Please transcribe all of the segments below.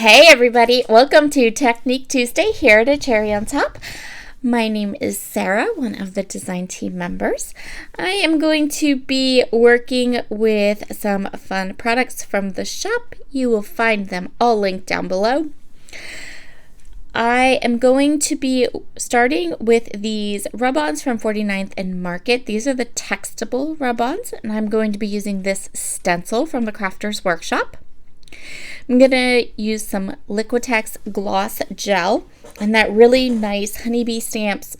Hey everybody, welcome to Technique Tuesday here at A Cherry on Top. My name is Sara, one of the design team members. I am going to be working with some fun products from the shop. You will find them all linked down below. I am going to be starting with these Rub-Ons from 49th and Market. These are the textable Rub-Ons, and I'm going to be using this stencil from the Crafters Workshop. I'm going to use some Liquitex gloss gel and that really nice Honeybee Stamps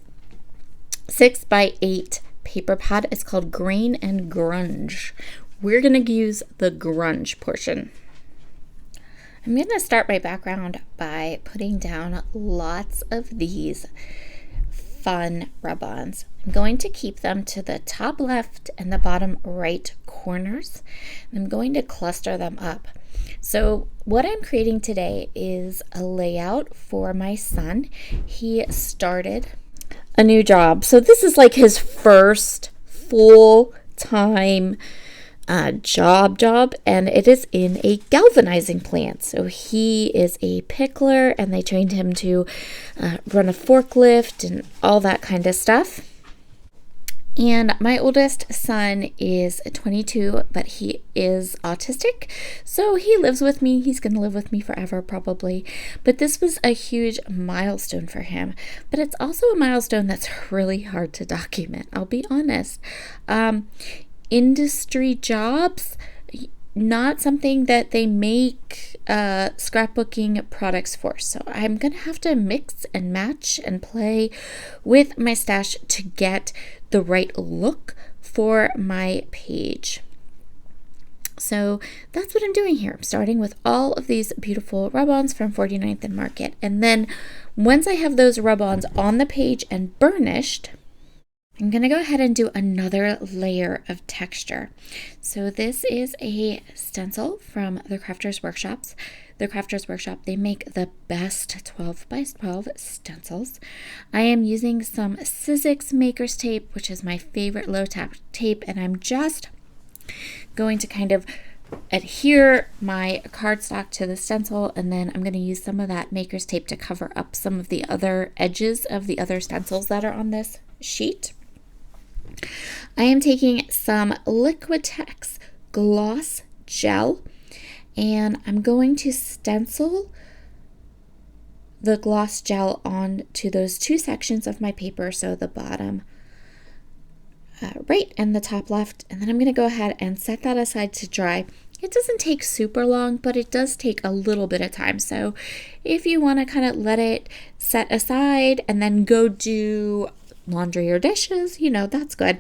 6x8 paper pad. It's called Grain and Grunge. We're going to use the grunge portion. I'm going to start my background by putting down lots of these fun rub-ons. I'm going to keep them to the top left and the bottom right corners. I'm going to cluster them up. So what I'm creating today is a layout for my son. He started a new job. So this is like his first full-time job, and it is in a galvanizing plant. So he is a pickler, and they trained him to run a forklift and all that kind of stuff. And my oldest son is 22, but he is autistic, so he lives with me. He's going to live with me forever, probably. But this was a huge milestone for him. But it's also a milestone that's really hard to document, I'll be honest. Industry jobs, not something that they make scrapbooking products for. So I'm going to have to mix and match and play with my stash to get the right look for my page. So that's what I'm doing here. I'm starting with all of these beautiful rub-ons from 49th and Market. And then once I have those rub-ons on the page and burnished, I'm going to go ahead and do another layer of texture. So this is a stencil from the Crafters Workshops. The Crafters Workshop, they make the best 12x12 stencils. I am using some Sizzix Maker's Tape, which is my favorite low tap tape, and I'm just going to kind of adhere my cardstock to the stencil, and then I'm going to use some of that Maker's Tape to cover up some of the other edges of the other stencils that are on this sheet. I am taking some Liquitex gloss gel, and I'm going to stencil the gloss gel onto those two sections of my paper, so the bottom right and the top left, and then I'm going to go ahead and set that aside to dry. It doesn't take super long, but it does take a little bit of time. So if you want to kind of let it set aside and then go do laundry or dishes, that's good.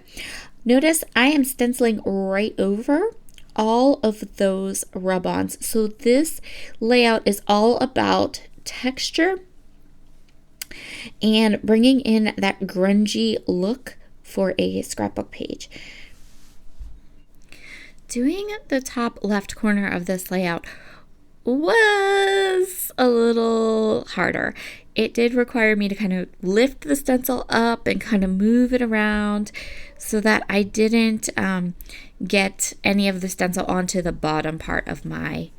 Notice I am stenciling right over all of those rub-ons. So this layout is all about texture and bringing in that grungy look for a scrapbook page. Doing the top left corner of this layout was a little harder. It did require me to kind of lift the stencil up and kind of move it around so that I didn't get any of the stencil onto the bottom part of my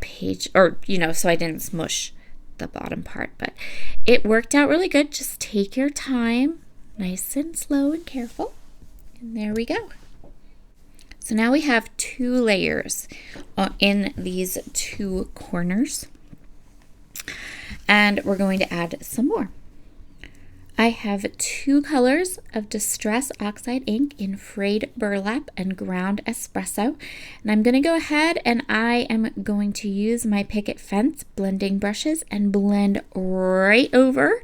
page, or so I didn't smush the bottom part. But it worked out really good. Just take your time, nice and slow and careful. And there we go. So now we have two layers in these two corners, and we're going to add some more. I have two colors of Distress Oxide ink in frayed burlap and ground espresso, and I'm going to go ahead and I am going to use my picket fence blending brushes and blend right over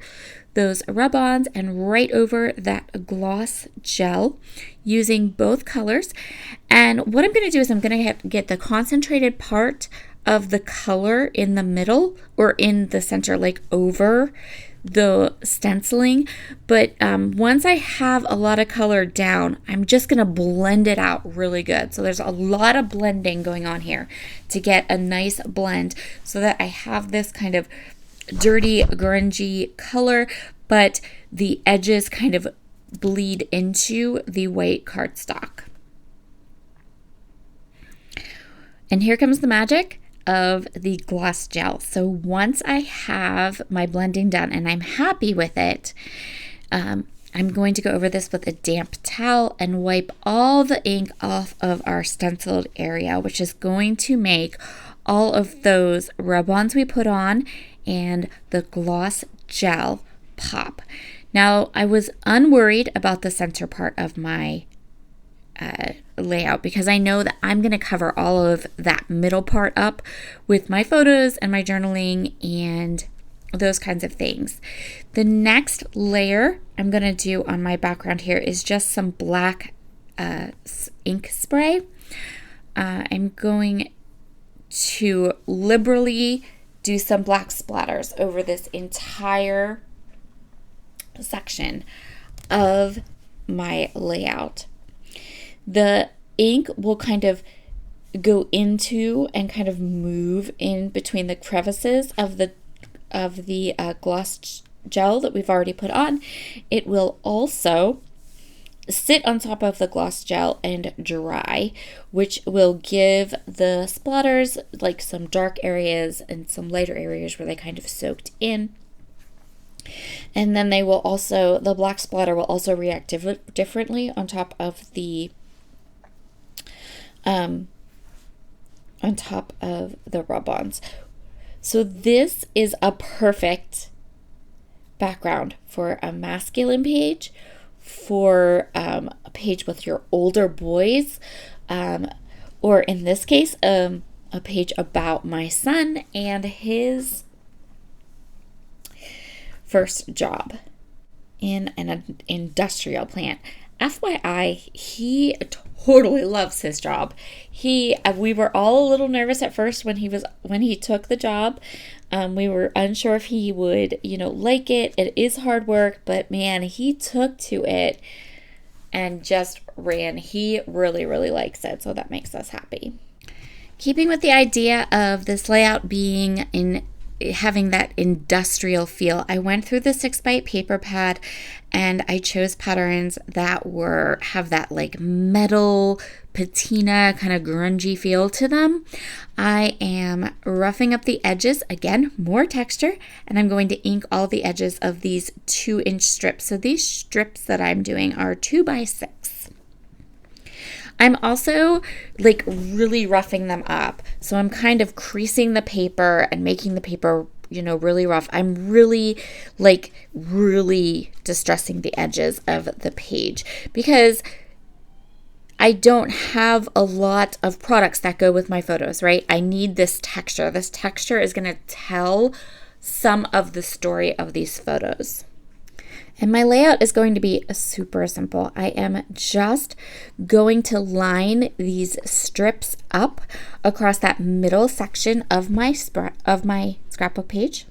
those rub-ons and right over that gloss gel using both colors. And what I'm going to do is I'm going to get the concentrated part of the color in the middle or in the center, like over the stenciling. But once I have a lot of color down, I'm just going to blend it out really good. So there's a lot of blending going on here to get a nice blend so that I have this kind of dirty, grungy color, but the edges kind of bleed into the white cardstock. And here comes the magic. of the gloss gel. So once I have my blending done and I'm happy with it, I'm going to go over this with a damp towel and wipe all the ink off of our stenciled area, which is going to make all of those rub-ons we put on and the gloss gel pop. Now, I was unworried about the center part of my layout because I know that I'm going to cover all of that middle part up with my photos and my journaling and those kinds of things. The next layer I'm going to do on my background here is just some black ink spray. I'm going to liberally do some black splatters over this entire section of my layout. The ink will kind of go into and kind of move in between the crevices of the gloss gel that we've already put on. It will also sit on top of the gloss gel and dry, which will give the splatters like some dark areas and some lighter areas where they kind of soaked in. And then they will also, the black splatter will also react differently on top of the rub-ons. So this is a perfect background for a masculine page, for a page with your older boys, or in this case, a page about my son and his first job in an industrial plant. FYI, he totally loves his job. We were all a little nervous at first when he took the job. We were unsure if he would, like it. It is hard work, but man, he took to it and just ran. He really, really likes it, so that makes us happy. Keeping with the idea of this layout having that industrial feel, I went through the 6x8 paper pad and I chose patterns that have that like metal patina kind of grungy feel to them. I am roughing up the edges, again, more texture, and I'm going to ink all the edges of these 2-inch strips. So these strips that I'm doing are 2x6. I'm also like really roughing them up. So I'm kind of creasing the paper and making the paper, really rough. I'm really distressing the edges of the page because I don't have a lot of products that go with my photos, right? I need this texture. This texture is going to tell some of the story of these photos. And my layout is going to be super simple. I am just going to line these strips up across that middle section of my scrapbook page.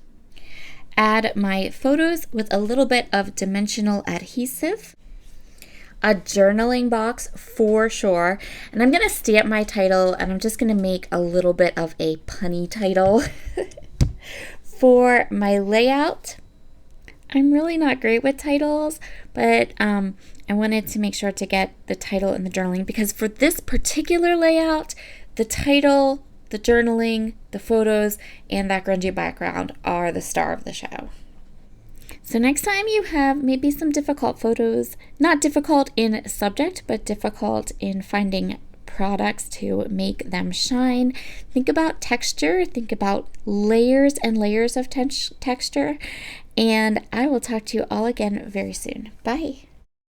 Add my photos with a little bit of dimensional adhesive. A journaling box for sure. And I'm going to stamp my title and I'm just going to make a little bit of a punny title. For my layout, I'm really not great with titles, but I wanted to make sure to get the title in the journaling because for this particular layout, the title, the journaling, the photos, and that grungy background are the star of the show. So next time you have maybe some difficult photos, not difficult in subject, but difficult in finding products to make them shine, think about texture, think about layers and layers of texture, and I will talk to you all again very soon. Bye.